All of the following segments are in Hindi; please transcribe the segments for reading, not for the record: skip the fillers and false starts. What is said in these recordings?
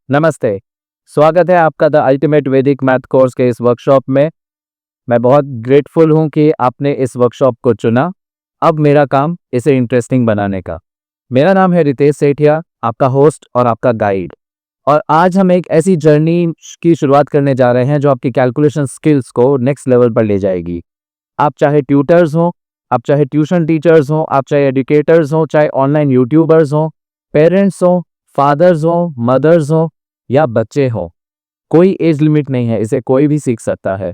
नमस्ते। स्वागत है आपका द अल्टीमेट वैदिक मैथ कोर्स के इस वर्कशॉप में। मैं बहुत ग्रेटफुल हूं कि आपने इस वर्कशॉप को चुना। अब मेरा काम इसे इंटरेस्टिंग बनाने का। मेरा नाम है रितेश सेठिया, आपका होस्ट और आपका गाइड। और आज हम एक ऐसी जर्नी की शुरुआत करने जा रहे हैं जो आपकी कैलकुलेशन स्किल्स को नेक्स्ट लेवल पर ले जाएगी। आप चाहे ट्यूटर्स हों, आप चाहे ट्यूशन टीचर्स हों, आप चाहे एजुकेटर्स हों, चाहे ऑनलाइन यूट्यूबर्स हों, पेरेंट्स हों, फादर्स हों, मदर्स हों या बच्चे हों, कोई एज लिमिट नहीं है, इसे कोई भी सीख सकता है।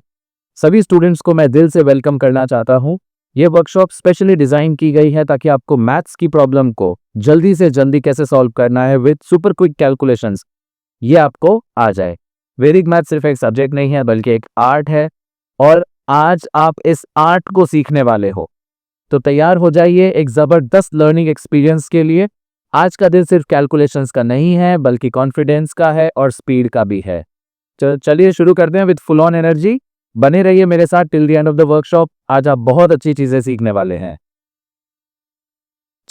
सभी स्टूडेंट्स को मैं दिल से वेलकम करना चाहता हूँ। ये वर्कशॉप स्पेशली डिज़ाइन की गई है ताकि आपको मैथ्स की प्रॉब्लम को जल्दी से जल्दी कैसे सॉल्व करना है विद सुपर क्विक कैलकुलेशंस, ये आपको आ जाए। वैदिक मैथ सिर्फ एक सब्जेक्ट नहीं है बल्कि एक आर्ट है और आज आप इस आर्ट को सीखने वाले हो। तो तैयार हो जाइए एक ज़बरदस्त लर्निंग एक्सपीरियंस के लिए। आज का दिन सिर्फ कैलकुलेशंस का नहीं है बल्कि कॉन्फिडेंस का है और स्पीड का भी है। चलिए शुरू करते हैं विद फुल ऑन एनर्जी। बने रहिए मेरे साथ till the end of the workshop. आज आप बहुत अच्छी चीजें सीखने वाले हैं।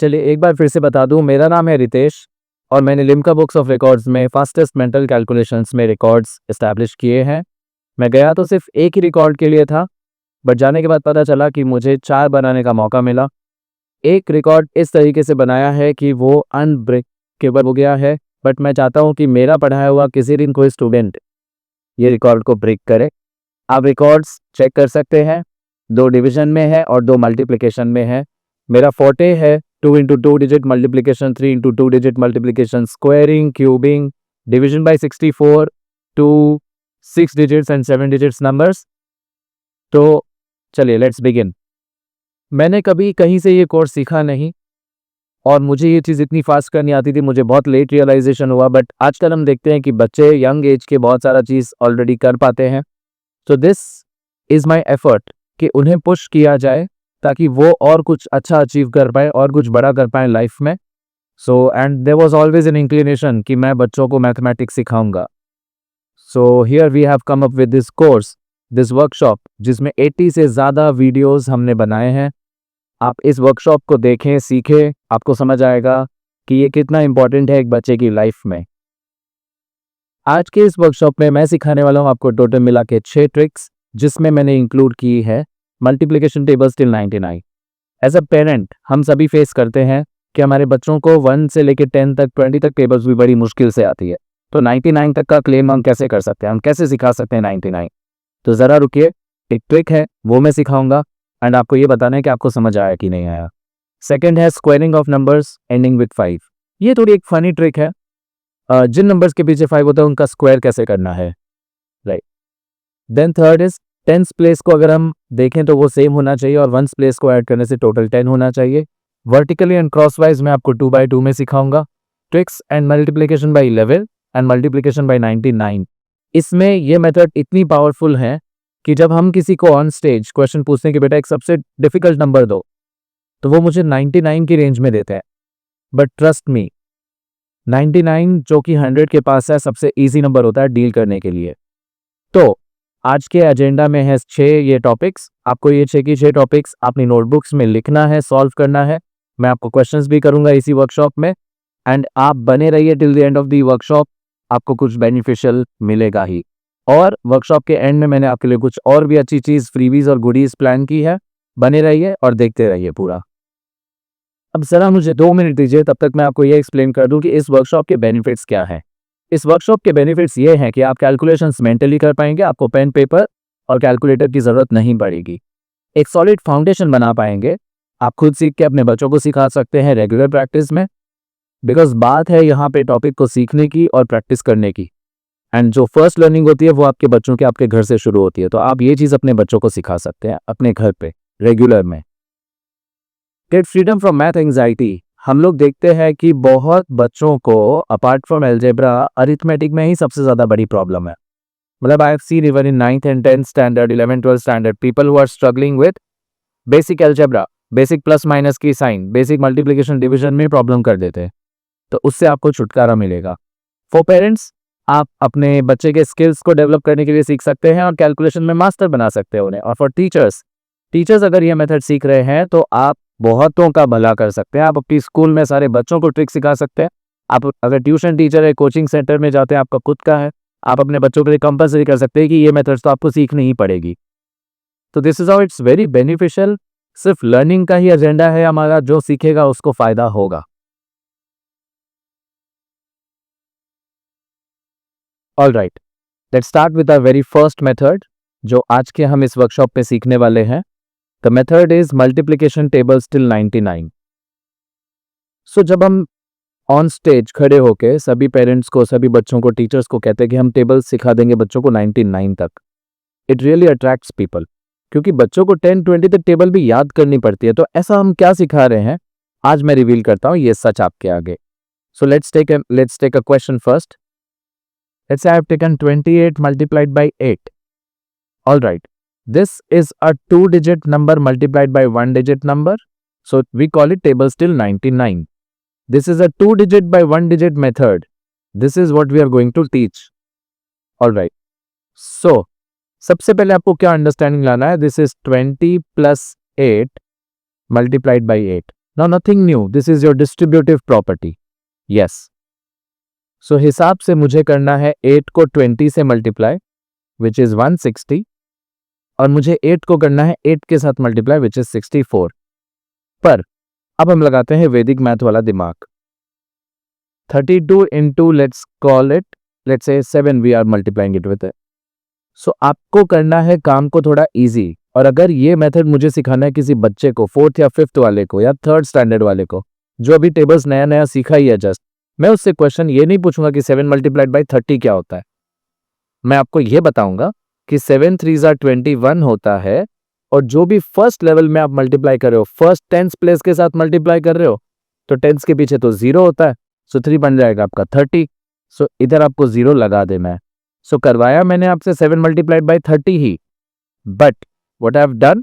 चलिए एक बार फिर से बता दूं, मेरा नाम है रितेश और मैंने लिम्का बुक्स ऑफ रिकॉर्ड्स में फास्टेस्ट मेंटल कैलकुलेशंस में रिकॉर्ड्स एस्टैब्लिश किए हैं। मैं गया तो सिर्फ एक ही रिकॉर्ड के लिए था, बट जाने के बाद पता चला कि मुझे 4 बनाने का मौका मिला। एक रिकॉर्ड इस तरीके से बनाया है कि वो अनब्रेकेबल हो गया है, बट मैं चाहता हूँ कि मेरा पढ़ाया हुआ किसी दिन कोई स्टूडेंट ये रिकॉर्ड को ब्रेक करे। आप रिकॉर्ड्स चेक कर सकते हैं, 2 डिवीजन में है और 2 मल्टीप्लिकेशन में है। मेरा फोर्टे है 2 into 2 digit multiplication, 3 into 2 digit multiplication, squaring, cubing, division bye 64, 2 6 digits and 7 digits numbers. तो चलिए लेट्स बिगिन। मैंने कभी कहीं से ये कोर्स सीखा नहीं और मुझे ये चीज़ इतनी फास्ट करनी आती थी, मुझे बहुत लेट रियलाइजेशन हुआ। बट आजकल हम देखते हैं कि बच्चे यंग एज के बहुत सारा चीज़ ऑलरेडी कर पाते हैं। So this is my effort कि उन्हें पुश किया जाए ताकि वो और कुछ अच्छा अचीव कर पाए और कुछ बड़ा कर पाए लाइफ में। So and there was always an inclination कि मैं बच्चों को मैथमेटिक्स सिखाऊंगा। So here we have come up with this course, this workshop, जिसमें 80 से ज़्यादा वीडियोज़ हमने बनाए हैं। आप इस वर्कशॉप को देखें, सीखें, आपको समझ आएगा कि ये कितना इंपॉर्टेंट है एक बच्चे की लाइफ में। आज के इस वर्कशॉप में मैं सिखाने वाला हूँ आपको टोटल मिला के 6 ट्रिक्स, जिसमें मैंने इंक्लूड की है multiplication tables till 99। As a parent हम सभी फेस करते हैं कि हमारे बच्चों को 1 से लेकर 10 तक, 20 तक टेबल्स भी बड़ी मुश्किल से आती है। तो 99 तक का क्लेम हम कैसे कर सकते हैं, हम कैसे सिखा सकते हैं 99? तो ज़रा रुकिए, एक ट्रिक है वो मैं सिखाऊंगा एंड आपको ये बताना है कि आपको समझ आया कि नहीं आया। सेकंड है squaring of numbers ending with 5। ये थोड़ी एक फनी ट्रिक है। जिन नंबर्स के पीछे 5 होता है उनका स्क्वायर कैसे करना है, right. Then third is tens place को अगर हम देखें तो वो सेम होना चाहिए और वंस प्लेस को ऐड करने से टोटल 10 होना चाहिए। वर्टिकली एंड क्रॉसवाइज मैं आपको 2 by 2 में सिखाऊंगा। Tricks and multiplication bye 11 and multiplication bye 99। इसमें ये मेथड इतनी पावरफुल है कि जब हम किसी को ऑन स्टेज क्वेश्चन पूछते हैं कि बेटा एक सबसे डिफिकल्ट नंबर दो, तो वो मुझे 99 की रेंज में देते हैं। बट ट्रस्ट मी, 99 जो कि 100 के पास है सबसे इजी नंबर होता है डील करने के लिए। तो आज के एजेंडा में है 6 ये टॉपिक्स। आपको ये 6 की 6 टॉपिक्स अपनी नोटबुक्स में लिखना है, सॉल्व करना है। मैं आपको क्वेश्चंस भी करूंगा इसी वर्कशॉप में एंड आप बने रहिए till the end of the workshop. आपको कुछ बेनिफिशियल मिलेगा ही। और वर्कशॉप के एंड में मैंने आपके लिए कुछ और भी अच्छी चीज़, फ्रीबीज और गुडीज प्लान की है। बने रहिए और देखते रहिए पूरा। अब ज़रा मुझे 2 मिनट दीजिए, तब तक मैं आपको ये एक्सप्लेन कर दूं कि इस वर्कशॉप के बेनिफिट्स क्या हैं। इस वर्कशॉप के बेनिफिट्स ये हैं कि आप कैलकुलेशंस मेंटली कर पाएंगे, आपको पेन पेपर और कैलकुलेटर की ज़रूरत नहीं पड़ेगी। एक सॉलिड फाउंडेशन बना पाएंगे, आप खुद सीख के अपने बच्चों को सिखा सकते हैं रेगुलर प्रैक्टिस में। बिकॉज बात है यहाँ पे टॉपिक को सीखने की और प्रैक्टिस करने की। एंड जो फर्स्ट लर्निंग होती है वो आपके बच्चों के, आपके घर से शुरू होती है। तो आप ये चीज़ अपने बच्चों को सिखा सकते हैं अपने घर पे रेगुलर में। Get freedom from math anxiety. हम लोग देखते हैं कि बहुत बच्चों को अपार्ट फ्रॉम एल्जेब्रा अरिथमेटिक में ही सबसे ज़्यादा बड़ी प्रॉब्लम है। मतलब I have seen even in 9th and 10th standard, 11th 12th standard, people who are struggling with basic algebra, basic plus minus की साइन, बेसिक मल्टीप्लिकेशन डिवीजन में प्रॉब्लम कर देते हैं। तो उससे आपको छुटकारा मिलेगा। फॉर पेरेंट्स, आप अपने बच्चे के स्किल्स को डेवलप करने के लिए सीख सकते हैं और कैलकुलेशन में मास्टर बना सकते हैं उन्हें। और फॉर टीचर्स अगर ये मेथड सीख रहे हैं तो आप बहुतों का भला कर सकते हैं। आप अपनी स्कूल में सारे बच्चों को ट्रिक सिखा सकते हैं, आप अगर ट्यूशन टीचर है, कोचिंग सेंटर में जाते हैं, आपका खुद का है, आप अपने बच्चों के लिए कंपलसरी कर सकते हैं कि ये मेथड्स तो आपको सीखनी ही पड़ेगी। तो this is how it's very beneficial. सिर्फ लर्निंग का ही एजेंडा है हमारा, जो सीखेगा उसको फायदा होगा। All right, let's start with our very first method जो आज के हम इस वर्कशॉप पे सीखने वाले हैं। The method is multiplication tables till 99। सो जब हम ऑन स्टेज खड़े होके सभी पेरेंट्स को, सभी बच्चों को, टीचर्स को कहते हैं कि हम टेबल सिखा देंगे बच्चों को 99 तक, इट रियली अट्रैक्ट्स पीपल, क्योंकि बच्चों को 10-20 तक टेबल भी याद करनी पड़ती है। तो ऐसा हम क्या सिखा रहे हैं, आज मैं रिवील करता हूं ये सच आपके आगे। So let's take a question first. Let's say I have taken 28 multiplied by 8। All right, this is a 2-digit number multiplied by 1-digit number, so we call it tables till 99. This is a 2-digit by 1-digit method. This is what we are going to teach. All right. So, सबसे पहले आपको क्या अंडरस्टैंडिंग लाना है? This is 20 plus 8 multiplied by 8. Now nothing new. This is your distributive property. Yes. So हिसाब से मुझे करना है 8 को 20 से मल्टीप्लाई, which is 160, और मुझे 8 को करना है 8 के साथ मल्टीप्लाई, which is 64. पर अब हम लगाते हैं वैदिक मैथ वाला दिमाग। 32 into let's call it, let's say 7 we are multiplying it with it. So आपको करना है काम को थोड़ा इजी। और अगर ये मेथड मुझे सिखाना है किसी बच्चे को, 4th या 5th वाले को या 3rd स्टैंडर्ड वाले को, जो अभी टेबल्स नया नया सीखा ही है जस्ट, मैं उससे क्वेश्चन ये नहीं पूछूंगा कि 7 मल्टीप्लाइड बाई 30 क्या होता है। मैं आपको ये बताऊंगा कि 7 3s are 21 होता है, और जो भी फर्स्ट लेवल में आप मल्टीप्लाई कर रहे हो, फर्स्ट टेंस प्लेस के साथ मल्टीप्लाई कर रहे हो, तो टेंस के पीछे तो 0 होता है, सो 3 बन जाएगा आपका 30। सो इधर आपको 0 लगा देना है। सो करवाया मैंने आपसे 7 multiplied by 30 he, but what I've done,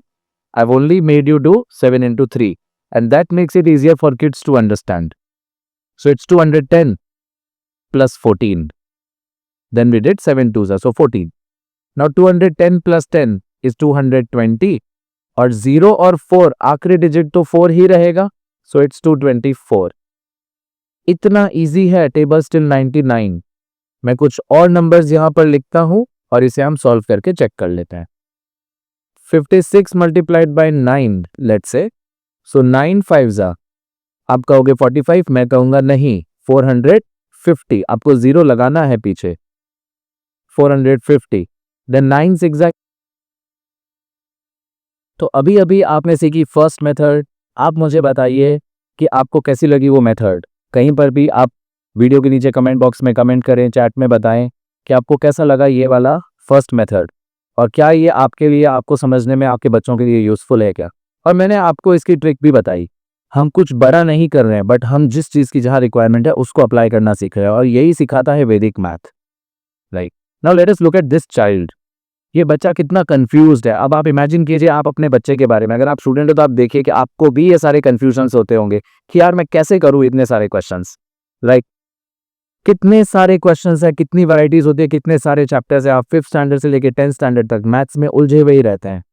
I've only made you do 7 into 3, and that makes it easier for kids to understand. So it's 210 plus 14. Then we did 7 2s, so 14. Now 210 plus 10 is 220, और 0 और 4 आखिरी डिजिट तो 4 ही रहेगा, so it's 224. इतना इजी है टेबल्स टिल 99। मैं कुछ और नंबर्स यहां पर लिखता हूं और इसे हम सॉल्व करके चेक कर लेते हैं। 56 multiplied by 9, let's say, so 9 5s, आप कहोगे 45, मैं कहूंगा नहीं 450, आपको 0 लगाना है पीछे, 450, देन 9 6। तो अभी अभी आपने सीखी फर्स्ट मेथड। आप मुझे बताइए कि आपको कैसी लगी वो मेथड। कहीं पर भी आप वीडियो के नीचे कमेंट बॉक्स में कमेंट करें, चैट में बताएं कि आपको कैसा लगा ये वाला फर्स्ट मेथड, और क्या ये आपके लिए, आपको समझने में, आपके बच्चों के लिए यूजफुल है क्या। और मैंने आपको इसकी ट्रिक भी बताई। हम कुछ बड़ा नहीं कर रहे हैं, बट हम जिस चीज़ की जहाँ रिक्वायरमेंट है उसको अप्लाई करना सीख रहे हैं, और यही सिखाता है वैदिक math. Right, now let us look at this child. ये बच्चा कितना कंफ्यूज्ड है। अब आप इमेजिन कीजिए आप अपने बच्चे के बारे में, अगर आप स्टूडेंट हो तो आप देखिए कि आपको भी ये सारे कंफ्यूजन्स होते होंगे कि यार मैं कैसे करूँ इतने सारे क्वेश्चंस। राइट, कितने सारे क्वेश्चंस है, कितनी वैरायटीज होती है, कितने सारे चैप्टर्स है। आप 5th स्टैंडर्ड से लेकर 10th स्टैंडर्ड तक मैथ्स में उलझे हुए ही रहते हैं।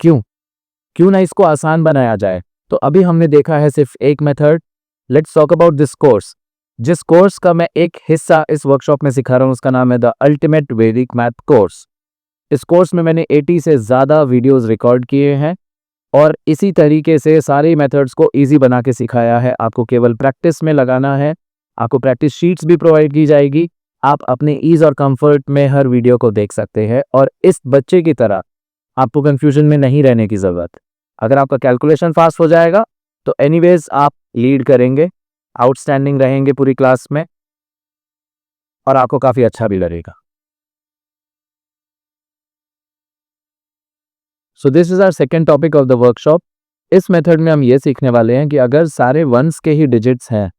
क्यों ना इसको आसान बनाया जाए। तो अभी हमने देखा है सिर्फ एक method. Let's talk about this course. जिस कोर्स का मैं एक हिस्सा इस वर्कशॉप में सिखा रहा हूँ उसका नाम है द अल्टीमेट वैदिक मैथ कोर्स। इस कोर्स में मैंने 80 से ज़्यादा वीडियोस रिकॉर्ड किए हैं, और इसी तरीके से सारे मेथड्स को इजी बना के सिखाया है। आपको केवल प्रैक्टिस में लगाना है। आपको प्रैक्टिस शीट्स भी प्रोवाइड की जाएगी। आप अपने ईज और कंफर्ट में हर वीडियो को देख सकते हैं, और इस बच्चे की तरह आपको कंफ्यूजन में नहीं रहने की ज़रूरत। अगर आपका कैलकुलेशन फास्ट हो जाएगा तो एनीवेज आप लीड करेंगे, आउटस्टैंडिंग रहेंगे पूरी क्लास में, और आपको काफ़ी अच्छा भी लगेगा। So this is our second topic of the workshop. इस मेथड में हम ये सीखने वाले हैं कि अगर सारे वंस के ही डिजिट्स हैं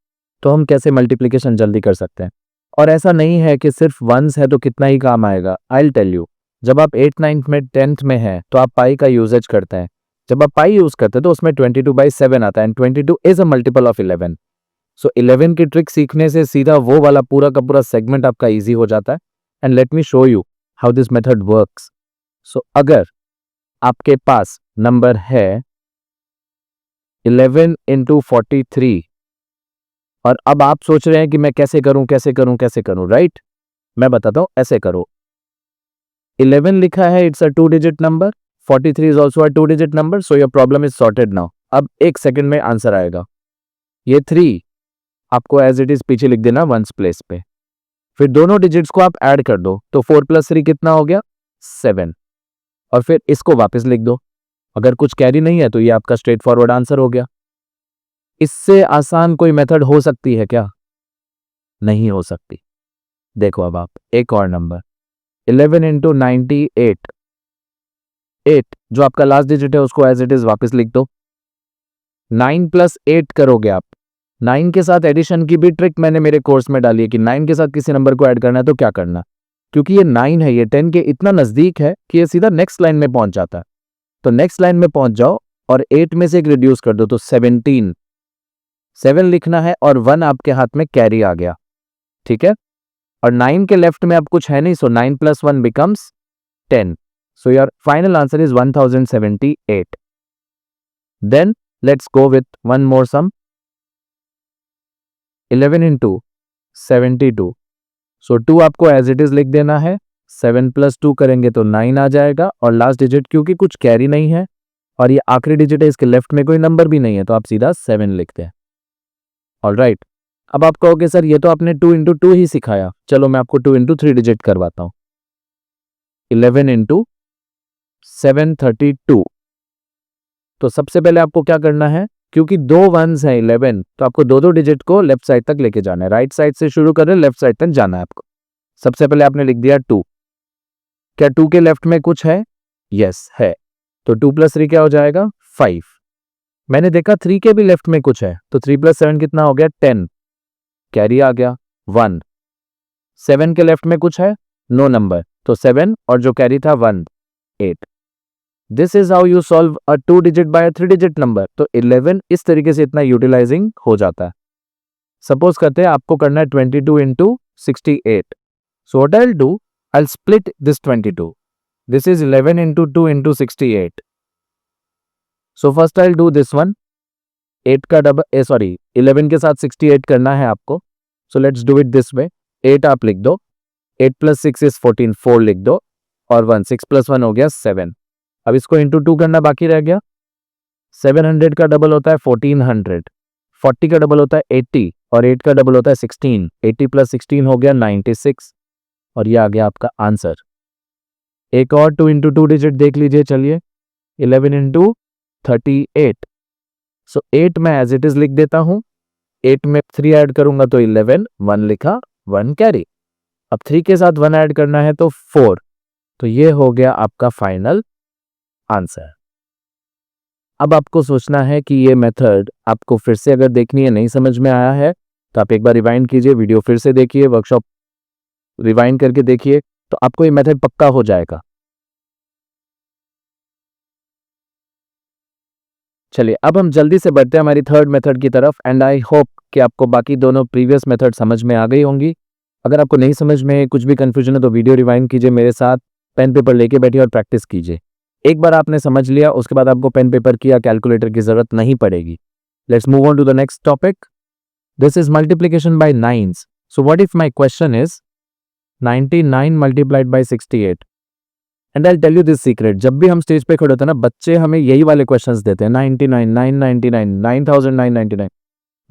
तो हम कैसे मल्टीप्लिकेशन जल्दी कर सकते हैं। और ऐसा नहीं है कि सिर्फ वंस है तो कितना ही काम आएगा। I will tell you. जब आप 8th 9th में 10th में हैं तो आप पाई का यूजेज करते हैं। जब आप पाई यूज करते हैं तो उसमें 22/7 आता है, and 22 is a multiple of 11। सो 11 की ट्रिक सीखने से सीधा वो वाला पूरा का पूरा सेगमेंट आपका ईजी हो जाता है। And let me show you how this method works. So अगर आपके पास नंबर है 11 into 43, और अब आप सोच रहे हैं कि मैं कैसे करूं, राइट? मैं बताता हूं, ऐसे करो। 11 लिखा है, it's a 2 digit number. 43 is also a 2 digit number, so your problem is sorted now. अब 1 सेकंड में आंसर आएगा। ये 3 आपको एज इट इज पीछे लिख देना वंस प्लेस पे। फिर दोनों डिजिट्स को आप ऐड कर दो, तो 4 + 3 कितना हो गया? 7। और फिर इसको वापस लिख दो। अगर कुछ कैरी नहीं है तो ये आपका स्ट्रेट फॉरवर्ड आंसर हो गया। इससे आसान कोई मेथड हो सकती है क्या? नहीं हो सकती। देखो अब आप एक और नंबर, 11 इंटू 98, 8 जो आपका लास्ट डिजिट है उसको एज इट इज वापस लिख दो। 9 + 8 करोगे आप। 9 के साथ एडिशन की भी ट्रिक मैंने मेरे कोर्स में डाली है कि 9 के साथ किसी नंबर को ऐड करना है तो क्या करना। क्योंकि ये 9 है, ये 10 के इतना नजदीक है कि ये सीधा नेक्स्ट लाइन में पहुंच जाता है। तो नेक्स्ट लाइन में पहुंच जाओ और 8 में से एक रिड्यूस कर दो, तो 17। 7 लिखना है और 1 आपके हाथ में कैरी आ गया, ठीक है? और 9 के लेफ्ट में अब कुछ है नहीं, so 9 + 1 becomes 10। So your final answer is 1078। Then let's go with one more sum, 11 into 72। So 2 आपको एज इट इज लिख देना है। 7 + 2 करेंगे तो 9 आ जाएगा, और लास्ट डिजिट क्योंकि कुछ कैरी नहीं है और ये आखिरी डिजिट है, इसके लेफ्ट में कोई नंबर भी नहीं है, तो आप सीधा 7 लिखते हैं। ऑलराइट। अब आप कहोगे सर ये तो आपने 2 इंटू 2 ही सिखाया, चलो मैं आपको 2 इंटू 3 डिजिट करवाता हूं। 11 इंटू 732। तो सबसे पहले आपको क्या करना है, क्योंकि 2 वंस है 11, तो आपको दो दो डिजिट को लेफ्ट साइड तक लेके जाना है। राइट साइड से शुरू कर रहे हैं, लेफ्ट साइड तक जाना है आपको। सबसे पहले आपने लिख दिया 2। क्या 2 के लेफ्ट में कुछ है? यस है। तो 2 + 3 क्या हो जाएगा? 5। मैंने देखा 3 के भी लेफ्ट में कुछ है, तो 3 + 7 कितना हो गया? 10। कैरी आ गया 1। 7 के लेफ्ट में कुछ है? नो नंबर, तो 7 और जो कैरी था 1, 8। This is how you solve a 2 digit bye a 3 digit number. तो 11 इस तरीके से इतना यूटिलाइजिंग हो जाता है। सपोज करते हैं आपको करना है 22 into 68। So what I will do, I will split this 22। This is 11 into 2 into 68। So first I will do this one. 8 का डबल, सॉरी 11 के साथ 68 करना है आपको। So let's do it this way. 8 आप लिख दो, 8 + 6 इज 14, 4 लिख दो, और 1, 6 + 1 हो गया 7। अब इसको इंटू 2 करना बाकी रह गया। 700 का डबल होता है 1400, 40 का डबल होता है 80, और 8 का डबल होता है 16। 80 + 16 हो गया 96, और ये आ गया आपका आंसर। एक और 2 इंटू 2 डिजिट देख लीजिए, चलिए। 11 इंटू 38। सो 8 मैं एज इट इज लिख देता हूं। 8 में 3 ऐड करूंगा तो 11, 1 लिखा, 1 कैरी। अब 3 के साथ 1 ऐड करना है तो 4। तो ये हो गया आपका फाइनल आंसर। अब आपको सोचना है कि ये मेथड आपको फिर से अगर देखनी है, नहीं समझ में आया है, तो आप एक बार रिवाइंड कीजिए, वीडियो फिर से देखिए, वर्कशॉप रिवाइंड करके देखिए, तो आपको ये मेथड पक्का हो जाएगा। चलिए अब हम जल्दी से बढ़ते हैं हमारी थर्ड मेथड की तरफ, एंड आई होप कि आपको बाकी दोनों प्रीवियस मेथड समझ में आ गई होंगी। अगर आपको नहीं समझ में, कुछ भी कंफ्यूजन है, तो वीडियो रिवाइंड कीजिए, मेरे साथ पेन पेपर लेके बैठिए और प्रैक्टिस कीजिए। एक बार आपने समझ लिया, उसके बाद आपको पेन पेपर की या कैलकुलेटर की जरूरत नहीं पड़ेगी। Let's move on to the next topic. This is multiplication by nines. So what if my question is 99 multiplied by 68? And I tell you this secret, जब भी हम स्टेज पे खड़े होते हैं ना, बच्चे हमें यही वाले क्वेश्चंस देते हैं, 99, 999, 9999।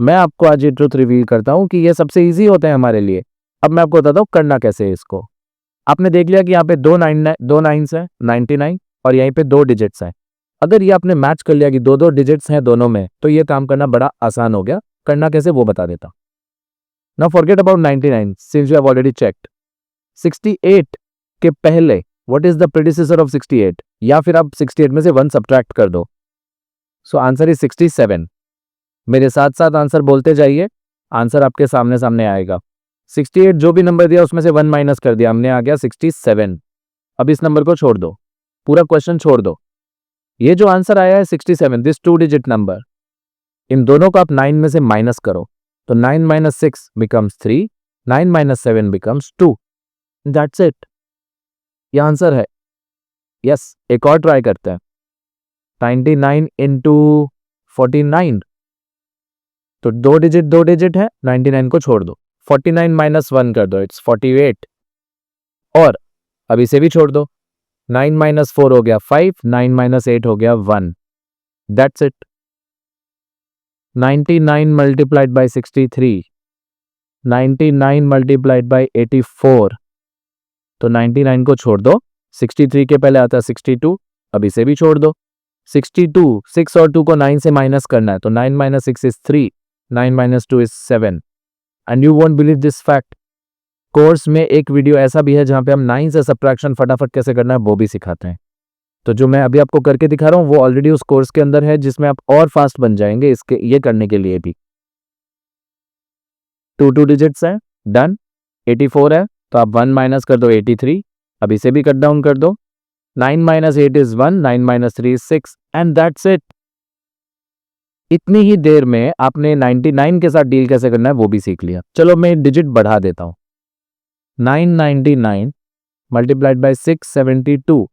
मैं आपको आज ये ट्रुथ रिवील करता हूं कि ये सबसे इजी होते हैं हमारे लिए। अब मैं आपको बताता हूं करना कैसे है इसको। आपने देख लिया कि यहाँ पे दो नाइन्स है 99, और यहीं पे 2 डिजिट्स हैं। अगर ये आपने मैच कर लिया कि दो दो डिजिट्स हैं दोनों में, तो ये काम करना बड़ा आसान हो गया। करना कैसे वो बता देता हूं। Now forget about 99 since you have already checked. 68 के पहले what is the predecessor of 68, या फिर आप 68 में से 1 सब्ट्रैक्ट कर दो। So answer is 67। मेरे साथ साथ आंसर बोलते जाइए, आंसर आपके सामने सामने आएगा। 68 जो भी नंबर दिया उसमें से 1 माइनस कर दिया हमने, आ गया 67। अब इस नंबर को छोड़ दो, पूरा क्वेश्चन छोड़ दो। ये जो आंसर आया है 67, दिस 2 डिजिट नंबर, इन दोनों को आप 9 में से माइनस करो, तो 9 - 6 बिकम्स 3, 9 - 7 बिकम्स 2। दैट्स इट, ये आंसर है। यस, एक और ट्राई करते हैं। 99 इंटू 49, तो दो डिजिट है, 99 को छोड़ दो, 49 माइनस 1 कर दो, इट्स 48। और अब इसे भी छोड़ दो, 9 माइनस 4 हो गया 5, 9 माइनस 8 हो गया 1, that's it. 99 multiplied by 63, 99 multiplied by 84, तो 99 को छोड़ दो, 63 के पहले आता है 62, अब इसे भी छोड़ दो, 62, 6 और 2 को 9 से माइनस करना है, तो 9 minus 6 is 3, 9 minus 2 is 7। And you won't believe this fact, course में एक वीडियो ऐसा भी है जहां पे हम 9 से सब्ट्रैक्शन फटाफट कैसे करना है वो भी सिखाते हैं। तो जो मैं अभी आपको करके दिखा रहा हूं वो ऑलरेडी उस कोर्स के अंदर है, जिसमें आप और फास्ट बन जाएंगे इसके ये करने के लिए भी। 2 डिजिट्स है, डन। 84 है तो आप 1 माइनस कर दो 83, अब इसे भी कट डाउन कर दो, 9 minus 8 is 1, 9 minus 3 is 6, and that's it. इतनी ही देर में आपने 99 के साथ डील कैसे करना है वो भी सीख लिया। चलो मैं डिजिट बढ़ा देता हूं, 999 मल्टीप्लाइड बाई 672,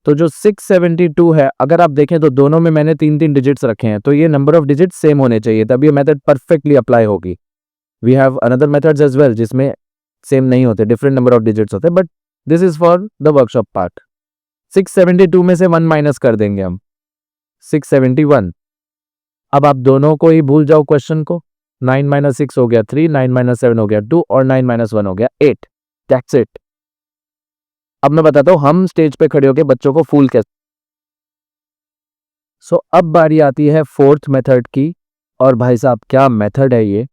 तो जो 672 है अगर आप देखें तो दोनों में मैंने 3 डिजिट्स रखे हैं, तो ये नंबर ऑफ डिजिट्स सेम होने चाहिए, तब ये मेथड परफेक्टली अप्लाई होगी। We have another methods as well जिसमें सेम नहीं होते, डिफरेंट नंबर ऑफ डिजिट्स होते, but this is for the workshop part. 672 में से 1 माइनस कर देंगे हम, 671। अब आप दोनों को ही भूल जाओ क्वेश्चन को, 9 माइनस 6 हो गया 3, 9 माइनस 7 हो गया 2 और 9 माइनस 1 हो गया 8, दैट्स इट। अब मैं बताता हूं हम स्टेज पे खड़े होकर बच्चों को फूल कैसे। सो अब बारी आती है फोर्थ मेथड की, और भाई साहब क्या मेथड है ये,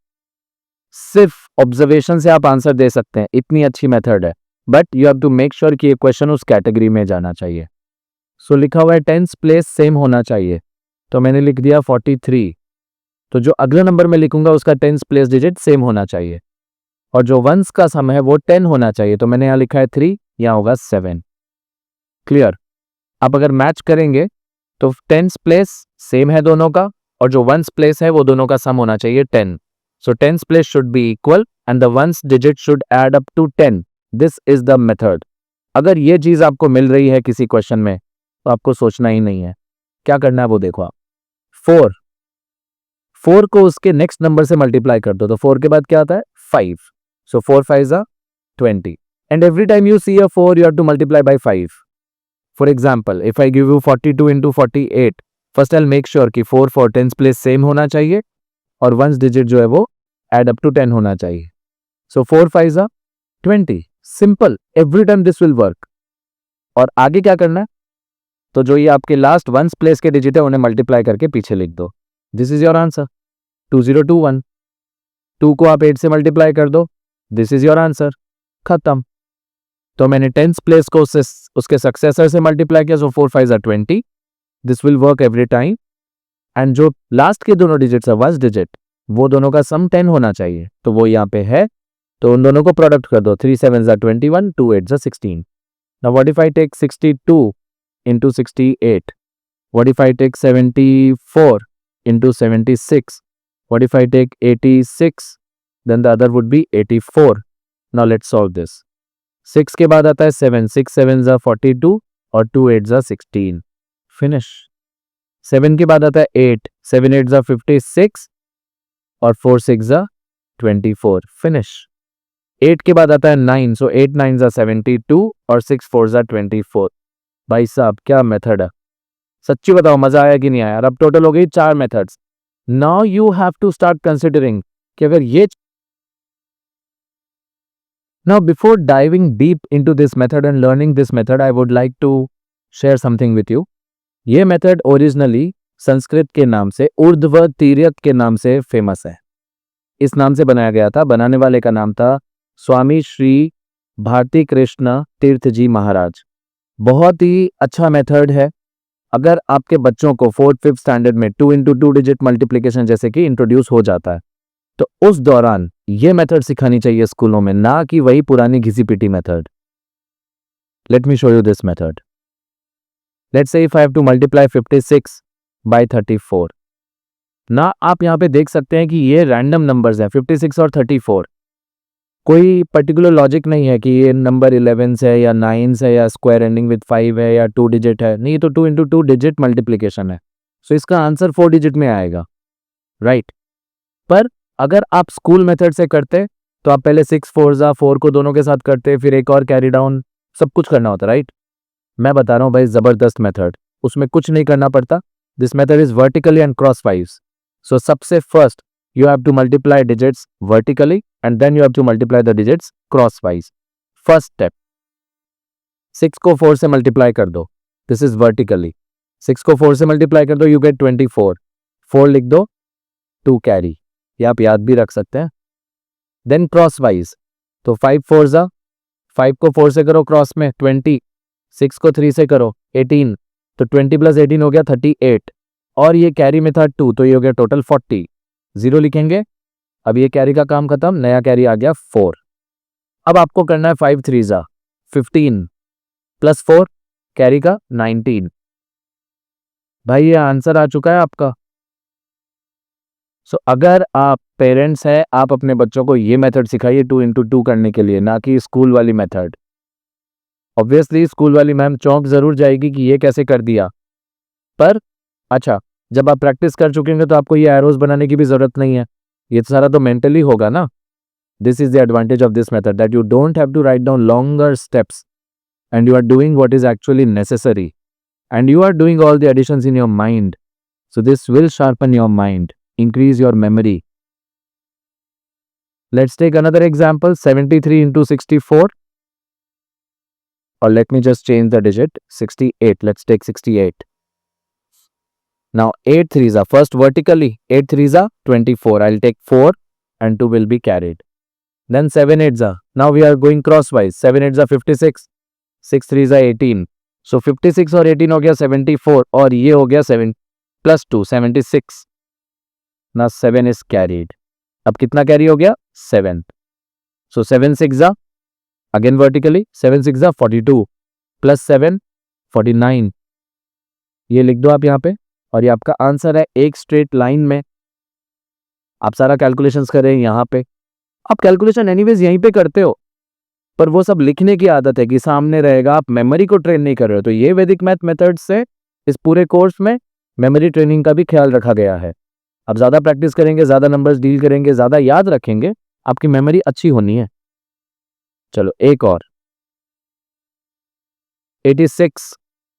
सिर्फ ऑब्जर्वेशन से आप आंसर दे सकते हैं, इतनी अच्छी मेथड है, but you have to make sure कि ये क्वेश्चन उस कैटेगरी में जाना चाहिए। सो लिखा हुआ है टेंस प्लेस सेम होना चाहिए, तो मैंने लिख दिया 43, तो जो अगला नंबर में लिखूंगा उसका टेंस प्लेस डिजिट सेम होना चाहिए, और जो वंस का सम है वो 10 होना चाहिए, तो मैंने यहां लिखा है 3, यहां होगा 7। क्लियर। अब अगर मैच करेंगे तो टेंस प्लेस सेम है दोनों का, और जो वंस प्लेस है वो दोनों का सम होना चाहिए 10। So tens place should be equal and the ones digit should add up to 10। This is the method. अगर ये चीज आपको मिल रही है किसी क्वेश्चन में तो आपको सोचना ही नहीं है, क्या करना है वो देखो आप। 4 को उसके नेक्स्ट नंबर से मल्टीप्लाई कर दो, तो 4 के बाद क्या आता है 5, सो 4 5 20, and every time you see a 4 you have to multiply by 5. For example, if I give you 42 into 48, first I'll make sure कि 4 for tens place same होना चाहिए और वंस डिजिट जो है वो add up to 10 होना चाहिए। So 4 5 20, simple, every time this will work। और आगे क्या करना है, तो जो ये आपके लास्ट वंस प्लेस के डिजिट है उन्हें मल्टीप्लाई करके पीछे लिख दो। This is your answer 2021। 2 को आप 8 से मल्टीप्लाई कर दो, दिस इज योर आंसर, खत्म। तो मैंने टेंस प्लेस को उसके सक्सेसर से मल्टीप्लाई किया, सो 4 5 20, this will work every time. And जो लास्ट के दोनों डिजिट्स है वंस डिजिट, वो दोनों का सम 10 होना चाहिए, तो वो यहाँ पे है, तो उन दोनों को प्रोडक्ट कर दो, 3 7 21, 2 8 16। Now what if I take 62 into 68? What if I take 74 into 76? What if I take 86? Then the other would be 84. Now let's solve this. 6 के बाद आता है 7, 6 7 42 और 2 8 16, फिनिश। 7 के बाद आता है 8, 7 8 56 और 4 6 24, फिनिश। 8 के बाद आता है 9, सो 8 9 72 और 6 4 24। भाई साहब क्या मेथड है, सच्ची बताओ मजा आया कि नहीं आया। अब टोटल हो गई 4 methods. Now you have to start considering कि अगर ये Now, before diving deep into this method and learning this method, I would like to share something with you. ये मेथड ओरिजिनली संस्कृत के नाम से ऊर्ध्व तिर्यक के नाम से फेमस है। इस नाम से बनाया गया था, बनाने वाले का नाम था स्वामी श्री भारती कृष्ण तीर्थ जी महाराज। बहुत ही अच्छा मेथड है। अगर आपके बच्चों को 4th 5th स्टैंडर्ड में 2 into 2 डिजिट मल्टीप्लिकेशन जैसे कि इंट्रोड्यूस हो जाता है, तो उस दौरान ये मेथड सिखानी चाहिए स्कूलों में, ना कि वही पुरानी घिसी पिटी method. Let me show you this method. Let's say if I have to multiply 56 by 34। ना आप यहां पे देख सकते हैं कि ये रैंडम नंबर्स हैं, 56 और 34। कोई पर्टिकुलर लॉजिक नहीं है कि ये नंबर 11 है या 9 है या स्क्वायर एंडिंग विद 5 है या 2 डिजिट है, नहीं, तो 2 into 2 डिजिट मल्टीप्लिकेशन है, सो इसका आंसर 4 डिजिट में आएगा, राइट। पर अगर आप स्कूल मेथड से करते तो आप पहले 6 4 जा 4 को दोनों के साथ करते, फिर एक और कैरी डाउन, सब कुछ करना होता, राइट? मैं बता रहा हूँ भाई, जबरदस्त मेथड, उसमें कुछ नहीं करना पड़ता. This method is vertically and crosswise वाइज. सो सबसे first you have to multiply digits vertically and then you have to multiply the digits crosswise. First step, 6 को 4 से मल्टीप्लाई कर दो, दिस इज वर्टिकली. 6 को 4 से मल्टीप्लाई कर दो, यू गेट 24. 4 लिख दो, 2 कैरी, ये आप याद भी रख सकते हैं. देन क्रॉस वाइज, तो 5 4 जा, 5 को 4 से करो क्रॉस में 20, 6 को 3 से करो 18, तो 20 प्लस 18 हो गया 38, और ये कैरी में था 2, तो ये हो गया टोटल 40. 0 लिखेंगे. अब ये कैरी का काम खत्म, नया कैरी आ गया 4. अब आपको करना है 5 3 जा 15 प्लस 4 कैरी का 19. भाई ये आंसर आ चुका है आपका. सो अगर आप पेरेंट्स हैं, आप अपने बच्चों को ये मेथड सिखाइए 2 into 2 करने के लिए, ना कि स्कूल वाली मेथड. ऑब्वियसली स्कूल वाली मैम चौंक जरूर जाएगी कि ये कैसे कर दिया, पर अच्छा, जब आप प्रैक्टिस कर चुके होंगे तो आपको ये एरोज बनाने की भी जरूरत नहीं है, ये सारा तो मेंटली होगा ना. This is the advantage of this method, that you don't have to write down longer steps and you are doing what is actually necessary and you are doing all the additions in your mind. So this will sharpen your mind, increase your memory. Let's take another example, 73 into 64, or let me just change the digit, 68. Let's take 68. Now 8 3s are first vertically, 8 3s are 24. I'll take 4 and 2 will be carried. Then 7 8s are, now we are going crosswise, 7 8s are 56, 6 3s are 18. So 56 और 18 हो गया 74, और ये हो गया 7 plus 2 76. Now 7 is carried. अब कितना कैरी हो गया? 7. So 7 6 जा, again vertically, 7 6 जा 42 plus 7 49. ये लिख दो आप यहाँ पे, और ये आपका आंसर है. एक स्ट्रेट लाइन में आप सारा कैलकुलेशंस कर रहे हैं. यहाँ पे आप कैलकुलेशन एनीवेज यहीं पे करते हो, पर वो सब लिखने की आदत है कि सामने रहेगा, आप मेमोरी को ट्रेन नहीं कर रहे हो. तो ये वैदिक मैथ मेथड्स से इस पूरे कोर्स में मेमोरी ट्रेनिंग का भी ख्याल रखा गया है. आप ज़्यादा प्रैक्टिस करेंगे, ज़्यादा नंबर्स डील करेंगे, ज़्यादा याद रखेंगे, आपकी मेमोरी अच्छी होनी है. चलो एक और, 86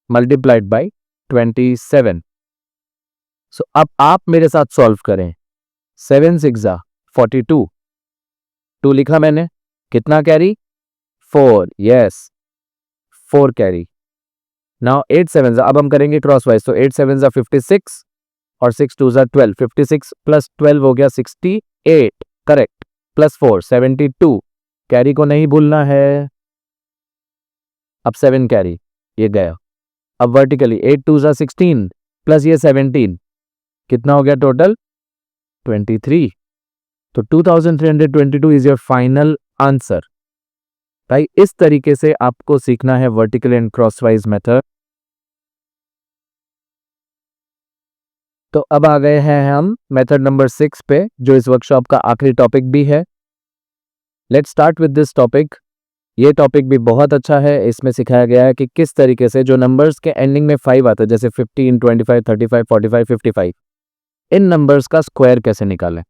मल्टीप्लाइड बाई 27. सो अब आप मेरे साथ सॉल्व करें. 7 6 जा 42, 2 लिखा मैंने, कितना कैरी? 4. Yes, 4 carry. नाउ 8 7 जा, अब हम करेंगे क्रॉस वाइज, तो 8 7 जा 56 और 6 2 जा 12. 56 प्लस 12 हो गया 68, करेक्ट, प्लस 4 72. कैरी को नहीं भूलना है. अब 7 कैरी, ये गया. अब वर्टिकली 8 2 जा 16 प्लस ये 17, कितना हो गया टोटल? 23. तो 2322 इज योर फाइनल आंसर. भाई इस तरीके से आपको सीखना है वर्टिकल एंड क्रॉसवाइज मेथड. तो अब आ गए हैं हम मेथड नंबर 6 पे, जो इस वर्कशॉप का आखिरी टॉपिक भी है. Let's start with this topic. ये टॉपिक भी बहुत अच्छा है. इसमें सिखाया गया है कि किस तरीके से जो नंबर्स के एंडिंग में 5 आता है, जैसे 15 25 35 45 55, इन नंबर्स का स्क्वायर कैसे निकालें.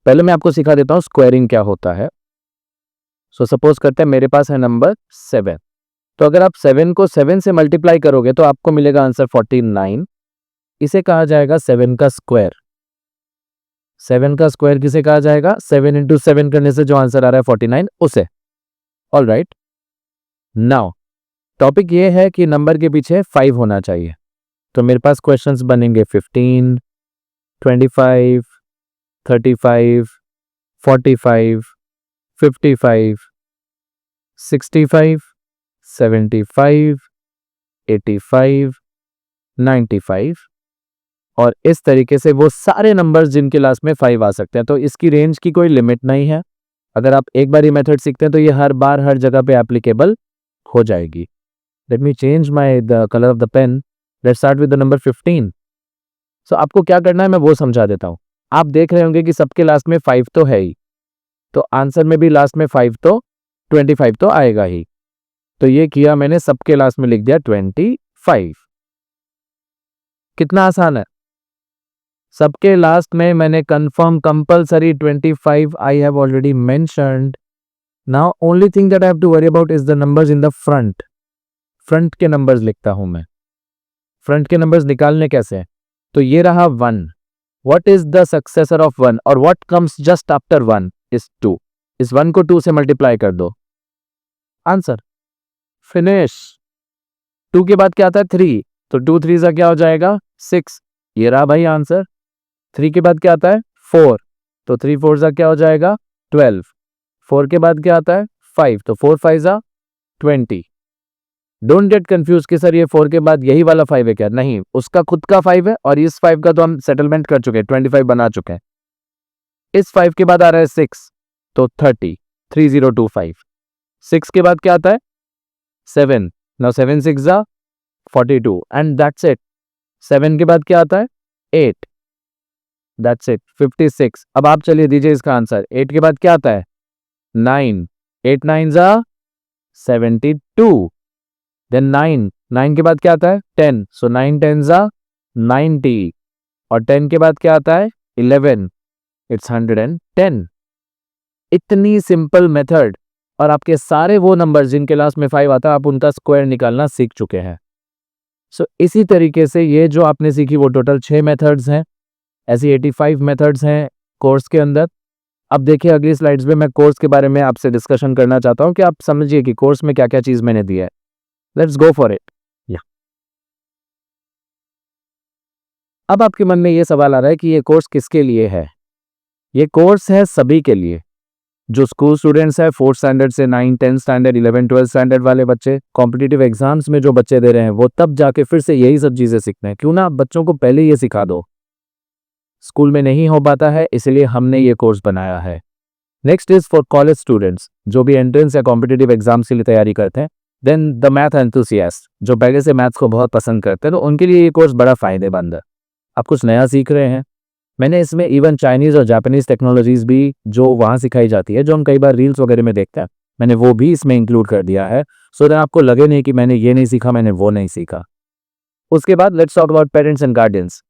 पहले मैं आपको सिखा देता हूँ स्क्वायरिंग क्या होता है. सो सपोज करते हैं मेरे पास है नंबर 7, तो अगर आप 7 को 7 से मल्टीप्लाई करोगे तो आपको मिलेगा आंसर 49. इसे कहा जाएगा 7 का स्क्वायर. 7 का स्क्वायर किसे कहा जाएगा? 7 इंटू 7 करने से जो आंसर आ रहा है 49, उसे. All right. नाउ टॉपिक ये है कि नंबर के पीछे 5 होना चाहिए. तो मेरे पास क्वेश्चंस बनेंगे 15 25 35 45 55 65 75 85 95, और इस तरीके से वो सारे नंबर्स जिनके लास्ट में 5 आ सकते हैं. तो इसकी रेंज की कोई लिमिट नहीं है. अगर आप एक बार ये मेथड सीखते हैं तो ये हर बार हर जगह पे एप्लीकेबल हो जाएगी. Let me change my the colour of the pen. Let's start with the number 15. So आपको क्या करना है मैं वो समझा देता हूँ. आप देख रहे होंगे कि सबके लास्ट में 5 तो है ही, तो आंसर में भी लास्ट में 5 तो 25 तो आएगा ही. तो ये किया मैंने, सबके लास्ट में लिख दिया 25. कितना आसान है. सबके लास्ट में मैंने confirm compulsory 25 I have already mentioned. Now only thing that I have to worry about is the numbers in the front. Front के नंबर्स लिखता हूं मैं. फ्रंट के नंबर्स निकालने कैसे? तो ये रहा 1. What is the successor of 1 और what comes just after 1 is 2. इस 1 को 2 से मल्टीप्लाई कर दो. Answer finish. 2 के बाद क्या आता है? 3. तो 2 3 सा क्या हो जाएगा? 6. ये रहा भाई आंसर. 3 के बाद क्या आता है? 4. तो 3 4 सा क्या हो जाएगा? 12. 4 के बाद क्या आता है? 5. तो 4 5 सा 20. डोंट गेट कंफ्यूज कि सर ये 4 के बाद यही वाला 5 है क्या? नहीं, उसका खुद का 5 है और इस 5 का तो हम सेटलमेंट कर चुके हैं, 25 बना चुके हैं. इस 5 के बाद आ रहा है 6. तो 30. 3025. 6 के बाद क्या आता है? 7. नाउ 7 6 जा 42 एंड दैट्स इट. 7 के बाद क्या आता है? 8. That's it 56. अब आप चलिए दीजिए इसका आंसर. 8 के बाद क्या आता है? 9. 8 9 जा 72. देन 9. 9 के बाद क्या आता है? 10. सो 9 10 जा 90. और 10 के बाद क्या आता है? 11. इट्स 110. इतनी सिंपल मेथड और आपके सारे वो नंबर जिनके लास्ट में 5 आता है आप उनका स्क्वायर निकालना सीख चुके हैं. सो इसी तरीके से ये जो आपने सीखी वो टोटल 6 मेथड्स हैं. ऐसी 85 मेथड्स हैं कोर्स के अंदर. अब देखिए अगली स्लाइड्स में मैं कोर्स के बारे में आपसे डिस्कशन करना चाहता हूं कि आप समझिए कि कोर्स में क्या क्या चीज मैंने दी है. Let's go for it. या अब आपके मन में ये सवाल आ रहा है कि ये कोर्स किसके लिए है? ये कोर्स है सभी के लिए. जो स्कूल स्टूडेंट्स है 4th स्टैंडर्ड से 9 10th स्टैंडर्ड 11 12th स्टैंडर्ड वाले बच्चे, कॉम्पिटिटिव एग्जाम्स में जो बच्चे दे रहे हैं वो तब जाके फिर से यही सब चीजें सीखते हैं. क्यों ना बच्चों को पहले ये सिखा दो. स्कूल में नहीं हो पाता है इसलिए हमने ये कोर्स बनाया है. Next is for college students जो भी एंट्रेंस या कॉम्पिटिटिव एग्जाम्स के लिए तैयारी करते हैं. देन द मैथ एंथुसियास्ट जो पहले से मैथ्स को बहुत पसंद करते हैं तो उनके लिए ये कोर्स बड़ा फायदेमंद है. आप कुछ नया सीख रहे हैं. मैंने इसमें इवन चाइनीज और जापानीज टेक्नोलॉजीज भी जो वहाँ सिखाई जाती है जो हम कई बार रील्स वगैरह में देखते हैं मैंने वो भी इसमें इंक्लूड कर दिया है. सो दैट आपको लगे नहीं कि मैंने ये नहीं सीखा मैंने वो नहीं सीखा. उसके बाद let's talk about parents and guardians.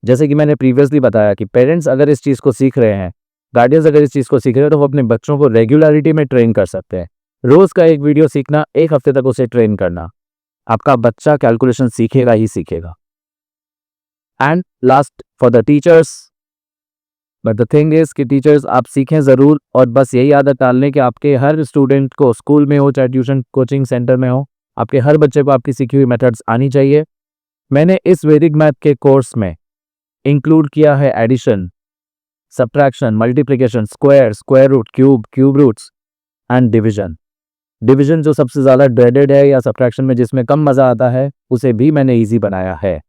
जैसे कि मैंने प्रीवियसली बताया कि पेरेंट्स अगर इस चीज़ को सीख रहे हैं, गार्डियंस अगर इस चीज़ को सीख रहे हैं तो वो अपने बच्चों को रेगुलरिटी में ट्रेन कर सकते हैं. रोज़ का एक वीडियो सीखना, एक हफ्ते तक उसे ट्रेन करना, आपका बच्चा कैलकुलेशन सीखेगा ही सीखेगा. And last for the teachers. But the thing is कि टीचर्स आप सीखें ज़रूर और बस यही आदत डाल लें कि आपके हर स्टूडेंट को स्कूल में हो चाहे ट्यूशन कोचिंग सेंटर में हो, आपके हर बच्चे को आपकी सीखी हुई मेथड्स आनी चाहिए. मैंने इस वैदिक मैथ के कोर्स में इंक्लूड किया है addition, subtraction, multiplication, square, square root, cube, cube roots and division. Division जो सबसे ज़्यादा ड्रेडेड है या सब्ट्रैक्शन में जिसमें कम मज़ा आता है उसे भी मैंने ईजी बनाया है.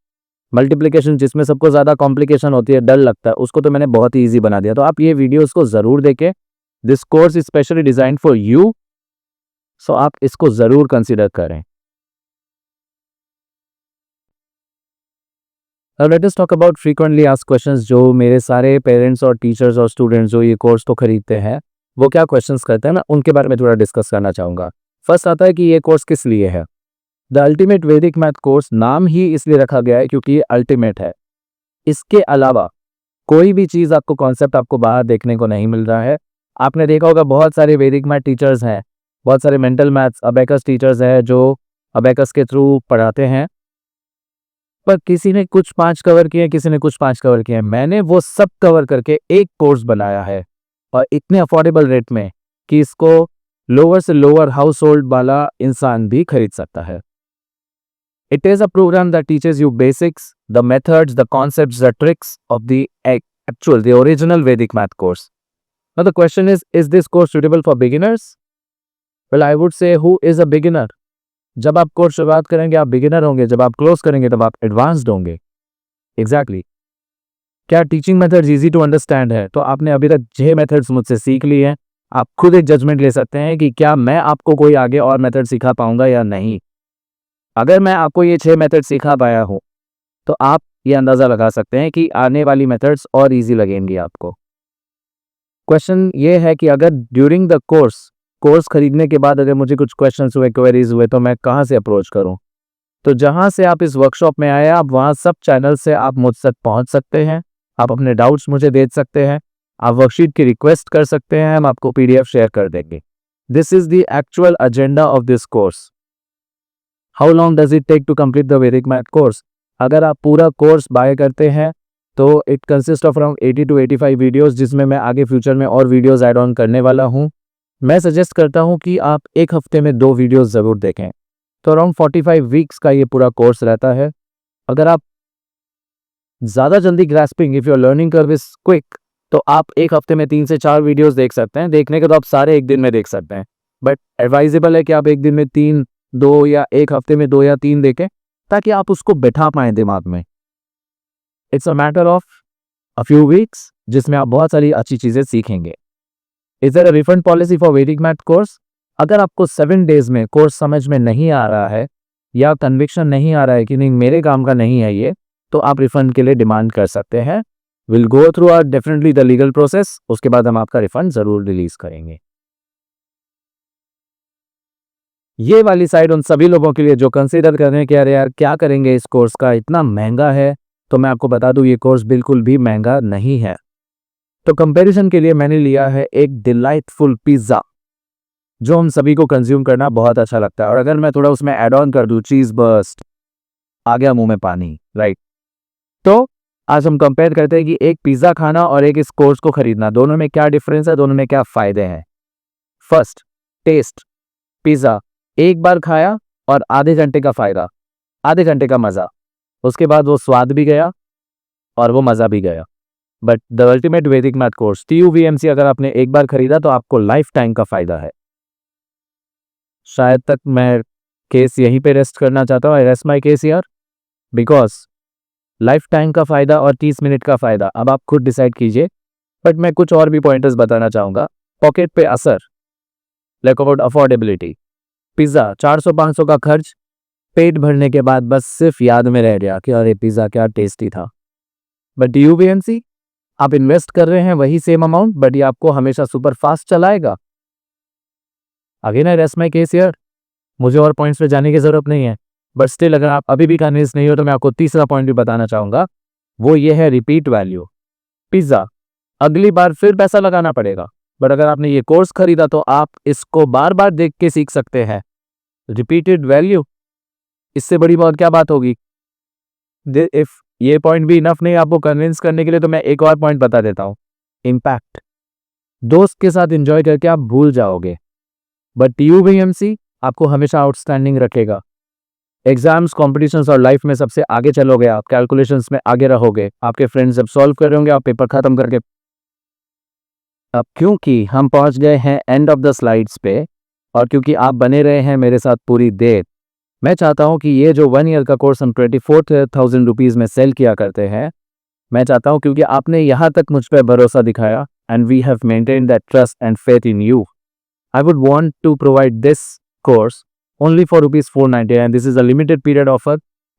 मल्टीप्लिकेशन जिसमें सबको ज़्यादा कॉम्प्लिकेशन होती है, डर लगता है, उसको तो मैंने बहुत ही ईजी बना दिया. तो आप ये वीडियोस को ज़रूर देखें. This course is specially designed for you. So आप इसको ज़रूर कंसिडर करें. Now let us talk about frequently asked questions जो मेरे सारे पेरेंट्स और टीचर्स और स्टूडेंट्स जो ये कोर्स को खरीदते हैं वो क्या क्वेश्चंस करते हैं, मैं उनके बारे में थोड़ा डिस्कस करना चाहूँगा. फर्स्ट आता है कि ये कोर्स किस लिए है. द अल्टीमेट वैदिक मैथ कोर्स नाम ही इसलिए रखा गया है क्योंकि ये अल्टीमेट है. इसके अलावा कोई भी चीज़ आपको कॉन्सेप्ट आपको बाहर देखने को नहीं मिल रहा है. आपने देखा होगा बहुत सारे वैदिक मैथ टीचर्स हैं, बहुत सारे मेंटल मैथ्स अबेकस टीचर्स हैं जो अबेकस के थ्रू पढ़ाते हैं, पर किसी ने कुछ 5 कवर किए, किसी ने कुछ 5 कवर किए. मैंने वो सब कवर करके एक कोर्स बनाया है और इतने अफोर्डेबल रेट में कि इसको लोअर से लोअर हाउस होल्ड वाला इंसान भी खरीद सकता है. It is a program that teaches you basics, the methods, the concepts, the tricks of the actual, the original Vedic math course. Now the question is this course suitable for beginners? Well, I would say who is a beginner? जब आप कोर्स शुरुआत करेंगे आप बिगिनर होंगे, जब आप क्लोज करेंगे तब आप एडवांस्ड होंगे. एग्जैक्टली. क्या teaching methods easy to understand है? तो आपने अभी तक 6 मेथड्स मुझसे सीख लिए हैं. आप खुद एक जजमेंट ले सकते हैं कि क्या मैं आपको कोई आगे और मेथड सिखा पाऊंगा या नहीं. अगर मैं आपको ये 6 मेथड सिखा पाया हूँ तो आप ये अंदाज़ा लगा सकते हैं कि आने वाली मेथड्स और ईजी लगेंगी आपको. क्वेश्चन ये है कि अगर ड्यूरिंग द कोर्स खरीदने के बाद अगर मुझे कुछ क्वेश्चंस हुए, क्वेरीज हुए तो मैं कहाँ से अप्रोच करूँ. तो जहाँ से आप इस वर्कशॉप में आए आप वहाँ सब चैनल से आप मुझ तक पहुँच सकते हैं. आप अपने डाउट्स मुझे भेज सकते हैं, आप वर्कशीट की रिक्वेस्ट कर सकते हैं, हम आपको पीडीएफ शेयर कर देंगे। This is the actual agenda of this course. How long does it take to complete the Vedic math course? अगर आप पूरा कोर्स बाय करते हैं तो it consist of around 80 to 85 videos, जिसमें मैं आगे फ्यूचर में और वीडियोस ऐड ऑन करने वाला हूं। मैं सजेस्ट करता हूं कि आप एक हफ्ते में 2 वीडियोस ज़रूर देखें। तो अराउंड 45 वीक्स का ये पूरा कोर्स रहता है। अगर आप ज़्यादा जल्दी grasping, if your learning curve is quick, तो आप एक हफ्ते में 3 से 4 वीडियोस देख सकते हैं। देखने के तो आप सारे एक दिन में देख सकते हैं, बट एडवाइजेबल है कि आप एक दिन में 3, 2 या एक हफ्ते में 2 या 3 देखें, ताकि आप उसको बैठा पाएँ दिमाग में। It's a matter of a few weeks, जिसमें आप बहुत सारी अच्छी चीज़ें सीखेंगे। Is there a refund policy for Vedic math course? अगर आपको 7 डेज में कोर्स समझ में नहीं आ रहा है या कन्विक्शन नहीं आ रहा है कि नहीं मेरे काम का नहीं है ये, तो आप रिफंड के लिए डिमांड कर सकते हैं। Will go through are definitely the legal process, उसके बाद हम आपका रिफंड जरूर रिलीज करेंगे। ये वाली साइड उन सभी लोगों के लिए जो कंसीडर कर रहे हैं कि अरे यार क्या करेंगे इस कोर्स का, इतना महंगा है। तो मैं आपको बता दूं ये कोर्स बिल्कुल भी महंगा नहीं है। तो कंपैरिजन के लिए मैंने लिया है एक डिलाइटफुल पिज्जा, जो हम सभी को कंज्यूम करना बहुत अच्छा लगता है। और अगर मैं थोड़ा उसमें ऐड ऑन कर दूं चीज बर्स्ट, आ गया मुंह में पानी, राइट। तो आज हम कंपेयर करते हैं कि एक पिज्जा खाना और एक इस कोर्स को खरीदना, दोनों में क्या डिफरेंस है, दोनों में क्या फायदे हैं। First, test. पिज्जा एक बार खाया और आधे घंटे का फायदा, आधे घंटे का मजा, उसके बाद वो स्वाद भी गया और वो मजा भी गया। बट द अल्टीमेट वैदिक मैथ कोर्स TUVMC अगर आपने एक बार खरीदा तो आपको लाइफ टाइम का फायदा है। शायद तक मैं केस यहीं पे रेस्ट करना चाहता हूँ। आई rest my case here, because life time का फायदा और 30 मिनट का फायदा अब आप खुद डिसाइड कीजिए। बट मैं कुछ और भी पॉइंटर्स बताना चाहूंगा। पॉकेट पे असर, लैक अबाउट अफोर्डेबिलिटी। पिज्जा 400-500 का खर्च, पेट भरने के बाद बस सिर्फ याद में रह गया कि अरे पिज्जा क्या टेस्टी था। बट TUVMC आप इन्वेस्ट कर रहे हैं वही सेम अमाउंट, बट ये आपको हमेशा सुपर फास्ट चलाएगा। Again I rest my case here, मुझे और पॉइंट्स पे जाने की जरूरत नहीं है। बट स्टिल अगर आप अभी भी कन्विंस नहीं हो तो मैं आपको तीसरा पॉइंट भी बताना चाहूंगा, वो ये है रिपीट वैल्यू। पिज्जा अगली बार फिर पैसा लगाना पड़ेगा, बट अगर आपने ये कोर्स खरीदा तो आप इसको बार बार देख के सीख सकते हैं। रिपीटेड वैल्यू, इससे बड़ी बात क्या बात होगी। इफ ये पॉइंट भी इनफ नहीं आपको कन्विंस करने के लिए, तो मैं एक और पॉइंट बता देता हूं, इम्पैक्ट। दोस्त के साथ एंजॉय करके आप भूल जाओगे, बट TUVMC आपको हमेशा आउटस्टैंडिंग रखेगा। एग्जाम्स, कॉम्पिटिशन्स और लाइफ में सबसे आगे चलोगे आप, कैलकुलेशंस में आगे रहोगे। आपके फ्रेंड्स जब सॉल्व कर रहे होंगे, आप पेपर खत्म करके। अब क्योंकि हम पहुंच गए हैं एंड ऑफ द स्लाइड्स पे, और क्योंकि आप बने रहे हैं मेरे साथ पूरी देर, मैं चाहता हूं कि ये जो 1 ईयर का कोर्स हम 24,000 रुपीज़ में सेल किया करते हैं, मैं चाहता हूं क्योंकि आपने यहाँ तक मुझ पर भरोसा दिखाया and we have maintain that trust and faith in you, I would want to provide this course only for ₹490 and this is a limited period offer।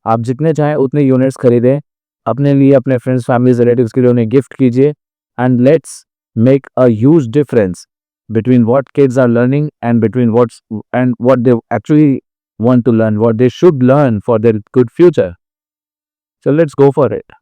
आप जितने चाहें उतने यूनिट्स खरीदें, अपने लिए, अपने फ्रेंड्स, फैमिलीज, रिलेटिव्स के लिए उन्हें गिफ्ट कीजिए, and let's make a huge difference between what kids are learning and between what they actually want to learn, what they should learn for their good future. So let's go for it.